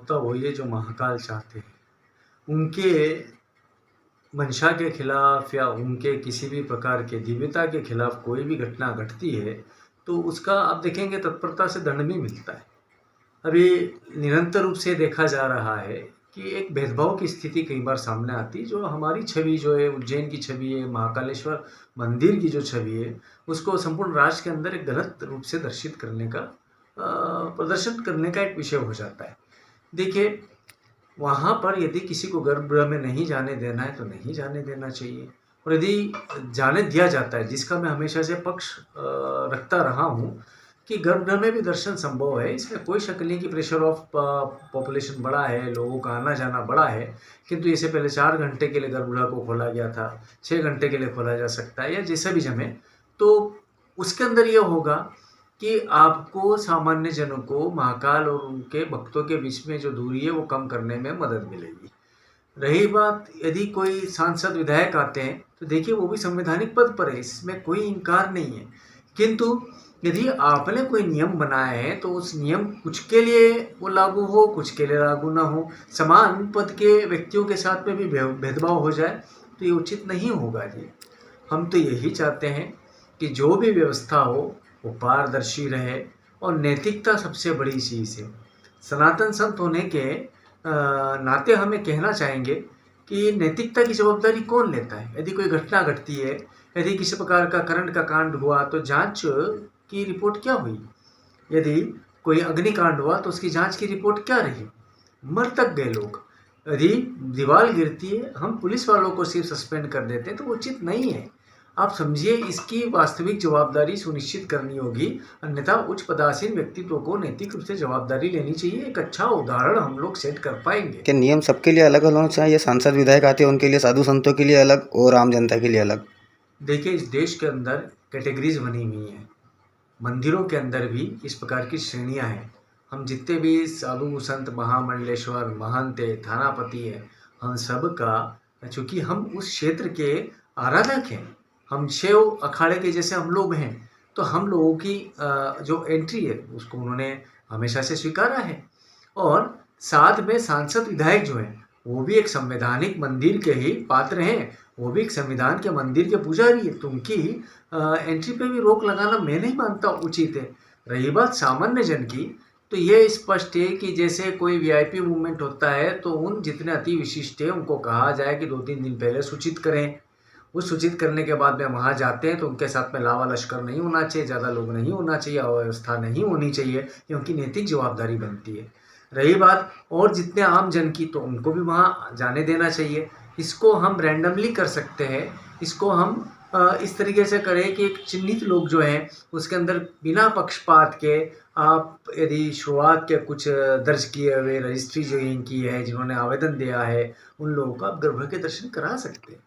होता वही है जो महाकाल चाहते हैं। उनके मंशा के खिलाफ या उनके किसी भी प्रकार के दिव्यता के खिलाफ कोई भी घटना घटती है, तो उसका आप देखेंगे तत्परता से दंड भी मिलता है। अभी निरंतर रूप से देखा जा रहा है कि एक भेदभाव की स्थिति कई बार सामने आती है, जो हमारी छवि जो है, उज्जैन की छवि है, महाकालेश्वर मंदिर की जो छवि है, उसको संपूर्ण राष्ट्र के अंदर एक गलत रूप से दर्शित करने का प्रदर्शन करने का एक विषय हो जाता है। देखिए, वहाँ पर यदि किसी को गर्भगृह में नहीं जाने देना है तो नहीं जाने देना चाहिए, और यदि जाने दिया जाता है, जिसका मैं हमेशा से पक्ष रखता रहा हूँ कि गर्भगृह में भी दर्शन संभव है, इसमें कोई शक नहीं कि प्रेशर ऑफ पॉपुलेशन बड़ा है, लोगों का आना जाना बड़ा है, किंतु इससे पहले 4 घंटे के लिए गर्भगृह को खोला गया था, 6 घंटे के लिए खोला जा सकता है या जैसा भी जमे। तो उसके अंदर ये होगा कि आपको सामान्य जनों को महाकाल और उनके भक्तों के बीच में जो दूरी है वो कम करने में मदद मिलेगी। रही बात यदि कोई सांसद विधायक आते हैं, तो देखिए वो भी संवैधानिक पद पर है, इसमें कोई इनकार नहीं है, किंतु यदि आपने कोई नियम बनाए हैं तो उस नियम कुछ के लिए वो लागू हो, कुछ के लिए लागू ना हो। समान पद के व्यक्तियों के साथ में भी भेदभाव हो जाए तो ये उचित नहीं होगा जी। हम तो यही चाहते हैं कि जो भी व्यवस्था हो वो पारदर्शी रहे, और नैतिकता सबसे बड़ी चीज़ है। सनातन संत होने के नाते हमें कहना चाहेंगे कि नैतिकता की जवाबदारी कौन लेता है। यदि कोई घटना घटती है, यदि किसी प्रकार का करंट का कांड हुआ तो जांच की रिपोर्ट क्या हुई, यदि कोई अग्निकांड हुआ तो उसकी जांच की रिपोर्ट क्या रही, मर तक गए लोग। यदि दीवार गिरती है, हम पुलिस वालों को सिर्फ सस्पेंड कर देते हैं तो वो उचित नहीं है। आप समझिए, इसकी वास्तविक जवाबदारी सुनिश्चित करनी होगी, अन्यथा उच्च पदासीन व्यक्तित्व को नैतिक रूप से जवाबदारी लेनी चाहिए। एक अच्छा उदाहरण हम लोग सेट कर पाएंगे। क्या नियम सबके लिए अलग अलग होना चाहिए? सांसद विधायक आते हैं उनके लिए, साधु संतों के लिए अलग और आम जनता के लिए अलग? देखिए, इस देश के अंदर कैटेगरीज बनी हुई हैं, मंदिरों के अंदर भी इस प्रकार की श्रेणियां हैं। हम जितने भी साधु संत, महामंडलेश्वर, महंत, थानापति है, हम सब का, चूँकि हम उस क्षेत्र के आराधक हैं, हम शिव अखाड़े के जैसे हम लोग हैं, तो हम लोगों की जो एंट्री है उसको उन्होंने हमेशा से स्वीकारा है। और साथ में सांसद विधायक जो हैं वो भी एक संवैधानिक मंदिर के ही पात्र हैं, वो भी एक संविधान के मंदिर के पुजारी है, तो उनकी एंट्री पे भी रोक लगाना मैं नहीं मानता उचित है। रही बात सामान्य जन की, तो ये स्पष्ट है कि जैसे कोई वीआईपी मूवमेंट होता है तो उन जितने अति विशिष्ट है उनको कहा जाए कि 2-3 दिन पहले सूचित करें। उस सूचित करने के बाद में वहाँ जाते हैं तो उनके साथ में लावा लश्कर नहीं होना चाहिए, ज़्यादा लोग नहीं होना चाहिए, अव्यवस्था नहीं होनी चाहिए, ये उनकी नैतिक जवाबदारी बनती है। रही बात और जितने आम जन की, तो उनको भी वहाँ जाने देना चाहिए। इसको हम रैंडमली कर सकते हैं, इसको हम इस तरीके से करें कि एक चिन्हित लोग जो हैं उसके अंदर बिना पक्षपात के, आप यदि शुरुआत के कुछ दर्ज किए हुए रजिस्ट्री जो इनकी है, जिन्होंने आवेदन दिया है, उन लोगों को आप गर्भगृह के दर्शन करा सकते हैं।